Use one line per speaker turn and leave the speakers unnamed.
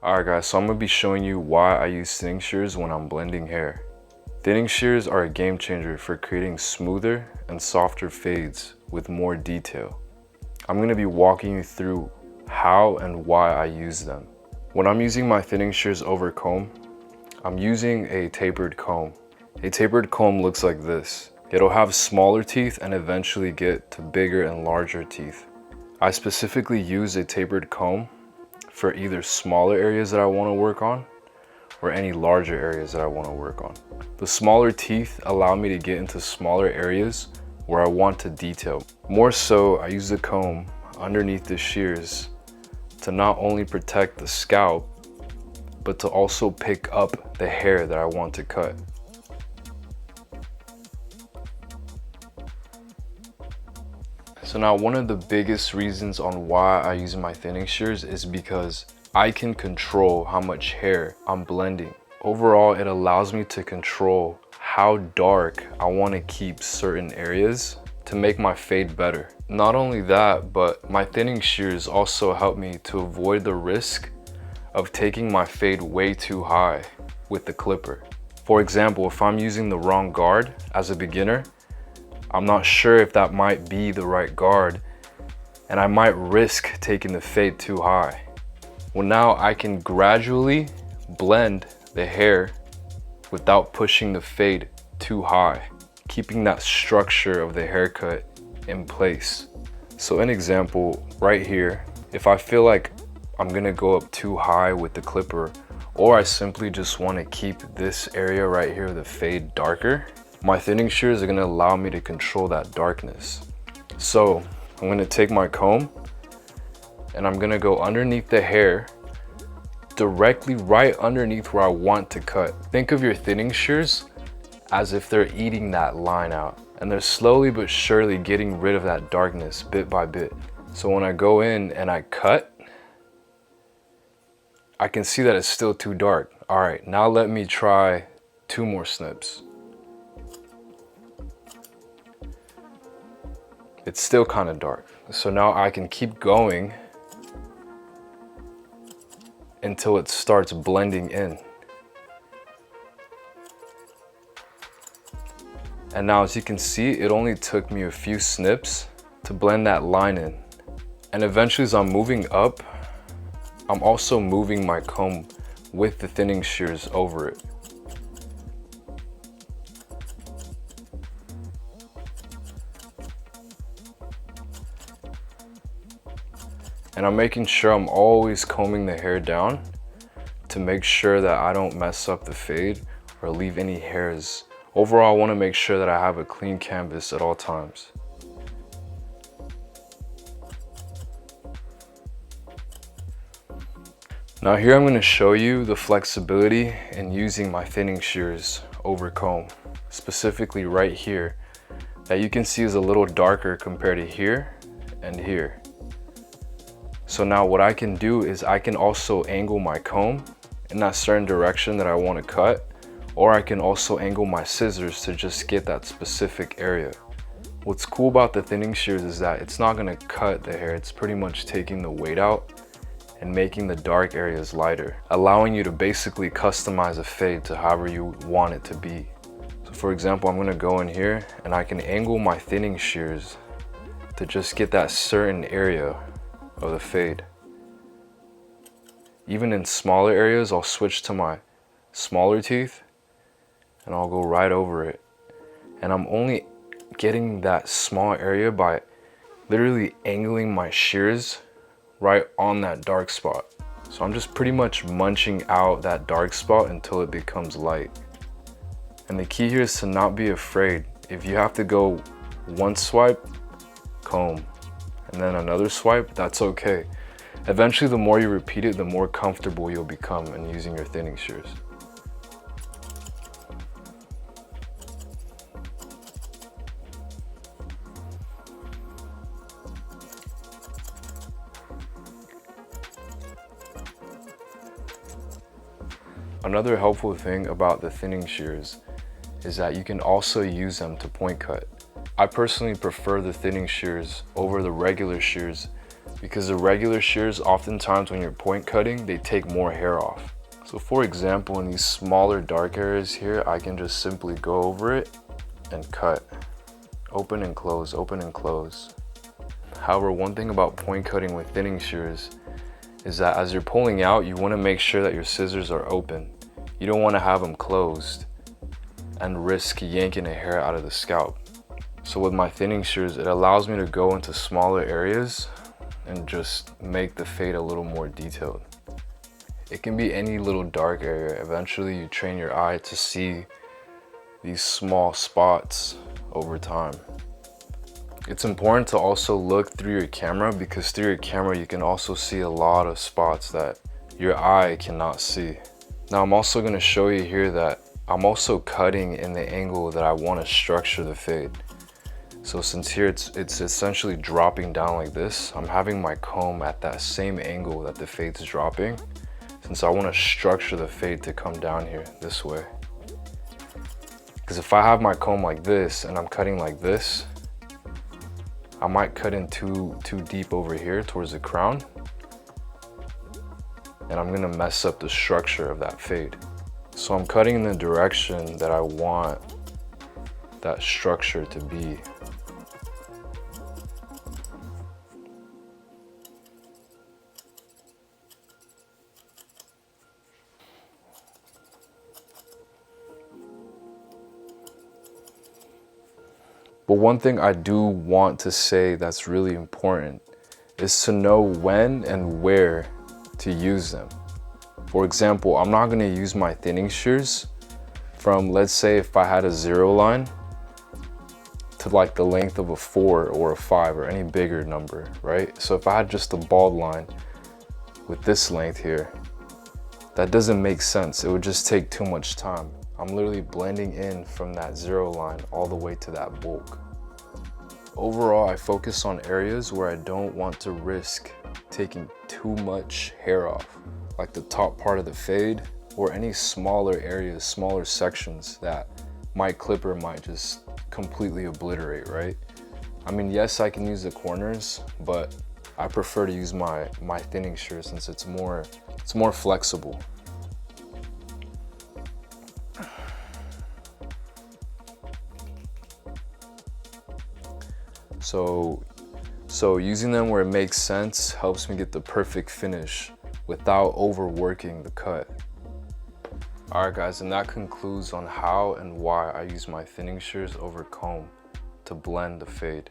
Alright guys, so I'm going to be showing you why I use thinning shears when I'm blending hair. Thinning shears are a game changer for creating smoother and softer fades with more detail. I'm going to be walking you through how and why I use them. When I'm using my thinning shears over comb, I'm using a tapered comb. A tapered comb looks like this. It'll have smaller teeth and eventually get to bigger and larger teeth. I specifically use a tapered comb for either smaller areas that I want to work on or any larger areas that I want to work on. The smaller teeth allow me to get into smaller areas where I want to detail. More so, I use the comb underneath the shears to not only protect the scalp, but to also pick up the hair that I want to cut. So now one of the biggest reasons on why I use my thinning shears is because I can control how much hair I'm blending. Overall, it allows me to control how dark I want to keep certain areas to make my fade better. Not only that, but my thinning shears also help me to avoid the risk of taking my fade way too high with the clipper. For example, if I'm using the wrong guard as a beginner, I'm not sure if that might be the right guard and I might risk taking the fade too high. Well, now I can gradually blend the hair without pushing the fade too high, keeping that structure of the haircut in place. So an example right here, if I feel like I'm gonna go up too high with the clipper, or I simply just want to keep this area right here, the fade, darker, my thinning shears are going to allow me to control that darkness. So I'm going to take my comb and I'm going to go underneath the hair, directly right underneath where I want to cut. Think of your thinning shears as if they're eating that line out, and they're slowly but surely getting rid of that darkness bit by bit. So when I go in and I cut, I can see that it's still too dark. All right, now let me try 2 more snips. It's still kind of dark. So now I can keep going until it starts blending in. And now as you can see, it only took me a few snips to blend that line in. And eventually as I'm moving up, I'm also moving my comb with the thinning shears over it. And I'm making sure I'm always combing the hair down to make sure that I don't mess up the fade or leave any hairs. Overall, I want to make sure that I have a clean canvas at all times. Now here I'm going to show you the flexibility in using my thinning shears over comb. Specifically right here, that you can see is a little darker compared to here and here. So now what I can do is I can also angle my comb in that certain direction that I want to cut, or I can also angle my scissors to just get that specific area. What's cool about the thinning shears is that it's not going to cut the hair, it's pretty much taking the weight out and making the dark areas lighter, allowing you to basically customize a fade to however you want it to be. So for example, I'm going to go in here and I can angle my thinning shears to just get that certain area of the fade. Even in smaller areas, I'll switch to my smaller teeth and I'll go right over it. And I'm only getting that small area by literally angling my shears right on that dark spot. So I'm just pretty much munching out that dark spot until it becomes light. And the key here is to not be afraid. If you have to go one swipe, comb, and then another swipe, that's okay. Eventually, the more you repeat it, the more comfortable you'll become in using your thinning shears. Another helpful thing about the thinning shears is that you can also use them to point cut. I personally prefer the thinning shears over the regular shears because the regular shears, oftentimes when you're point cutting, they take more hair off. So for example, in these smaller dark areas here, I can just simply go over it and cut. Open and close, open and close. However, one thing about point cutting with thinning shears is that as you're pulling out, you want to make sure that your scissors are open. You don't want to have them closed and risk yanking a hair out of the scalp. So with my thinning shears, it allows me to go into smaller areas and just make the fade a little more detailed. It can be any little dark area. Eventually you train your eye to see these small spots over time. It's important to also look through your camera, because through your camera you can also see a lot of spots that your eye cannot see. Now I'm also going to show you here that I'm also cutting in the angle that I want to structure the fade. So since here it's essentially dropping down like this, I'm having my comb at that same angle that the fade's dropping, since I want to structure the fade to come down here this way. Because if I have my comb like this and I'm cutting like this, I might cut in too deep over here towards the crown, and I'm gonna mess up the structure of that fade. So I'm cutting in the direction that I want that structure to be. But one thing I do want to say that's really important is to know when and where to use them. For example, I'm not going to use my thinning shears from, let's say if I had a 0 line to like the length of a 4 or a 5 or any bigger number, right? So if I had just a bald line with this length here, that doesn't make sense. It would just take too much time. I'm literally blending in from that 0 line all the way to that bulk. Overall, I focus on areas where I don't want to risk taking too much hair off, like the top part of the fade or any smaller areas, smaller sections that my clipper might just completely obliterate, right? I mean, yes, I can use the corners, but I prefer to use my thinning shears since it's more flexible. So using them where it makes sense helps me get the perfect finish without overworking the cut. Alright guys, and that concludes on how and why I use my thinning shears over comb to blend the fade.